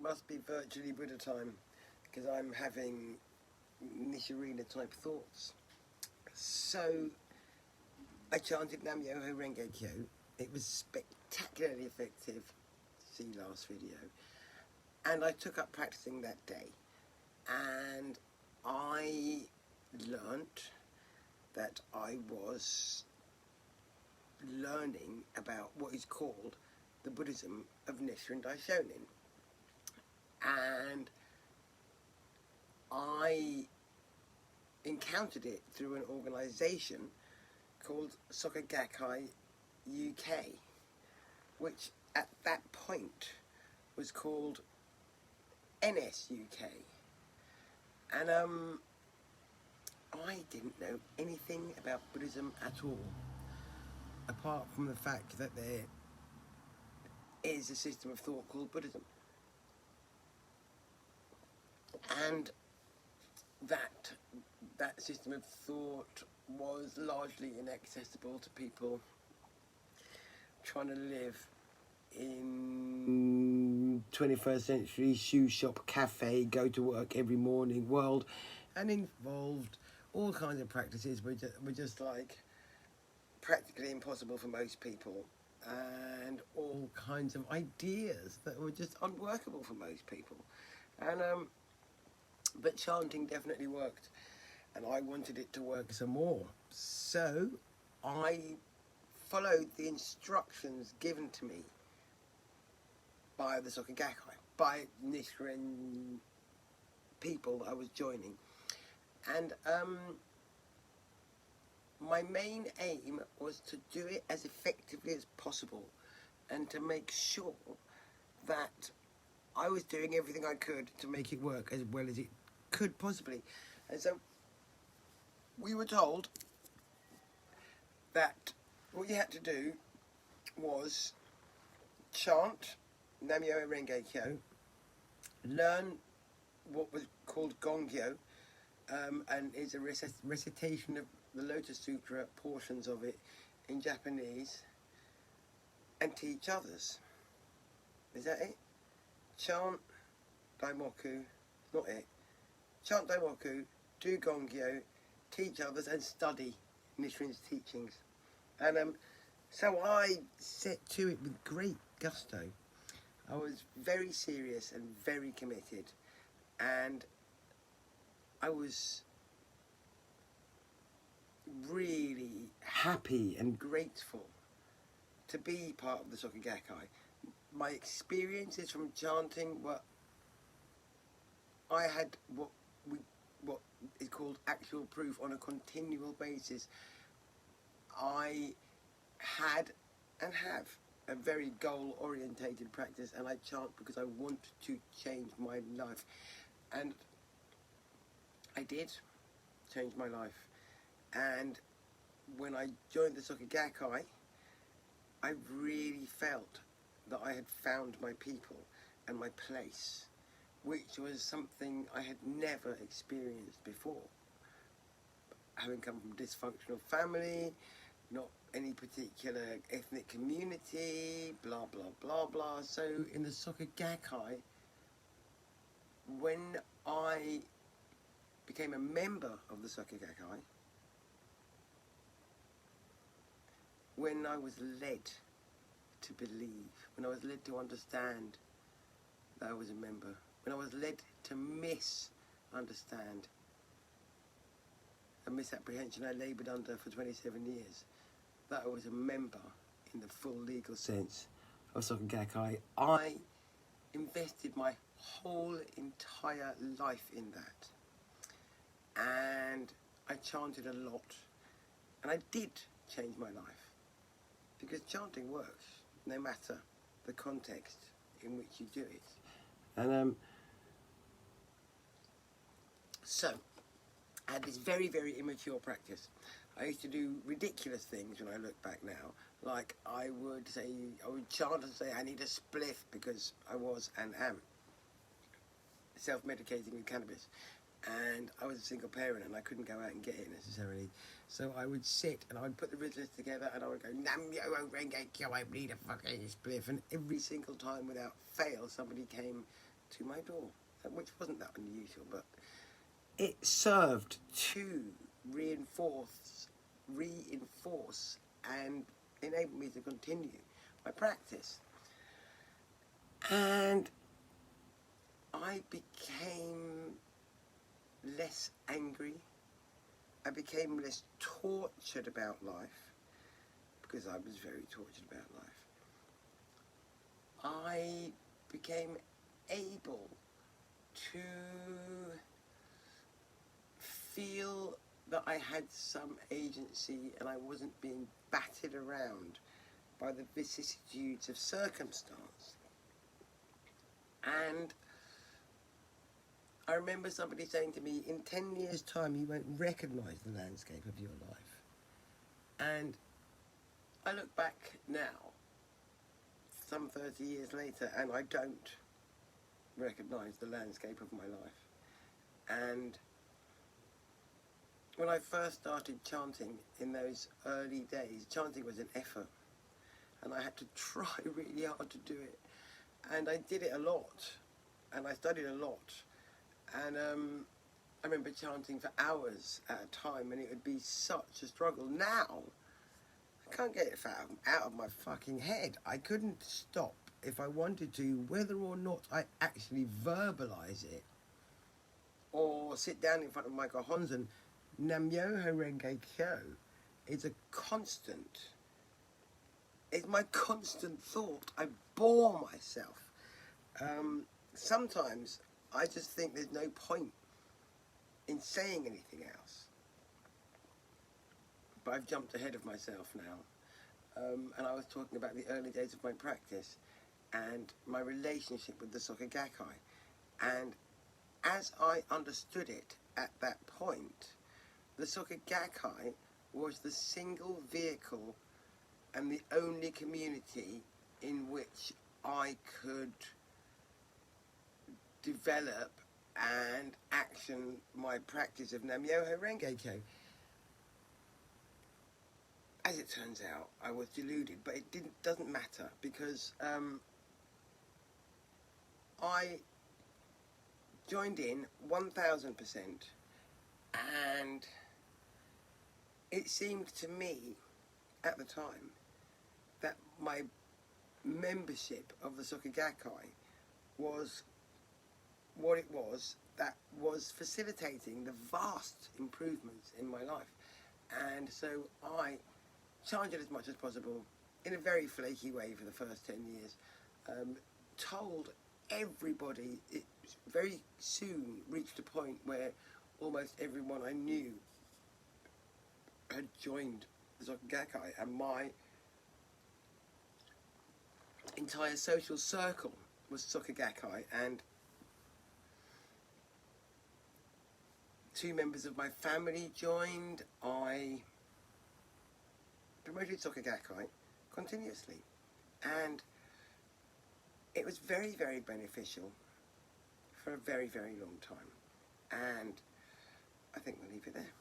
must be virtually Buddha time because I'm having Nisharina type thoughts. So I chanted Nam Myoho Renge Kyo. It was spectacularly effective. See last video. And I took up practicing that day. And I learnt that I was learning about what is called the Buddhism of Nichiren Daishonin. And I encountered it through an organisation called Soka Gakkai UK, which at that point was called NSUK. And I didn't know anything about Buddhism at all, apart from the fact that there is a system of thought called Buddhism. And that system of thought was largely inaccessible to people trying to live in 21st century shoe shop, cafe, go to work every morning world, and involved all kinds of practices which were just like practically impossible for most people, and all kinds of ideas that were just unworkable for most people. And but chanting definitely worked, and I wanted it to work some more. So I followed the instructions given to me by the Soka Gakkai, by Nichiren people that I was joining. And my main aim was to do it as effectively as possible and to make sure that I was doing everything I could to make it work as well as it could possibly. And so we were told that what you had to do was chant Nam Myoho Renge Kyo, learn what was called Gongyo, and is a recitation of the Lotus Sutra, portions of it in Japanese, and teach others. Is that it? Chant Daimoku, not it. Chant Daimoku, do Gongyo, teach others, and study Nichiren's teachings. And so I set to it with great gusto. I was very serious and very committed, and I was really happy and grateful to be part of the Soka Gakkai. My experiences from chanting were, I had what is called actual proof on a continual basis. I had and have a very goal-orientated practice, and I chant because I want to change my life. And I did change my life. And when I joined the Soka Gakkai, I really felt that I had found my people and my place, which was something I had never experienced before. Having come from a dysfunctional family, not any particular ethnic community, blah, blah, blah, blah. So in the Soka Gakkai, when I became a member of the Soka Gakkai, when I was led to believe, when I was led to understand that I was a member, when I was led to misunderstand a misapprehension I laboured under for 27 years, that I was a member in the full legal sense of Soka Gakkai, I invested my whole entire life in that. And I chanted a lot. And I did change my life. Because chanting works, no matter the context in which you do it. And so, I had this very, very immature practice. I used to do ridiculous things when I look back now. Like I would chant and say I need a spliff because I was and am self-medicating with cannabis. And I was a single parent and I couldn't go out and get it necessarily. So I would sit and I would put the riddles together and I would go, Nam Myoho Renge Kyo, I need a fucking spliff. And every single time without fail, somebody came to my door, which wasn't that unusual, but it served to reinforce and enable me to continue my practice. And I became less angry. I became less tortured about life, because I was very tortured about life. I became able to feel that I had some agency and I wasn't being battered around by the vicissitudes of circumstance. And I remember somebody saying to me, in 10 years' time you won't recognise the landscape of your life. And I look back now, some 30 years later, and I don't recognise the landscape of my life. And when I first started chanting in those early days, chanting was an effort, and I had to try really hard to do it. And I did it a lot, and I studied a lot. And I remember chanting for hours at a time, and it would be such a struggle. Now, I can't get it out of my fucking head. I couldn't stop if I wanted to, whether or not I actually verbalise it, or sit down in front of Michael Honson. Nam-myoho Renge Kyo is a constant. It's my constant thought. I bore myself. Sometimes I just think there's no point in saying anything else. But I've jumped ahead of myself now. And I was talking about the early days of my practice and my relationship with the Soka Gakkai. And as I understood it at that point, the Soka Gakkai was the single vehicle and the only community in which I could develop and action my practice of Nam-myoho Renge Kyo. As it turns out, I was deluded, but it doesn't matter, because I joined in 1000%, and it seemed to me at the time that my membership of the Soka Gakkai was what it was, that was facilitating the vast improvements in my life. And so I chanted as much as possible in a very flaky way for the first 10 years, told everybody. It very soon reached a point where almost everyone I knew had joined the Soka Gakkai, and my entire social circle was Soka Gakkai, and 2 members of my family joined. I promoted Soka Gakkai continuously, and it was very, very beneficial for a very, very long time, and I think we'll leave it there.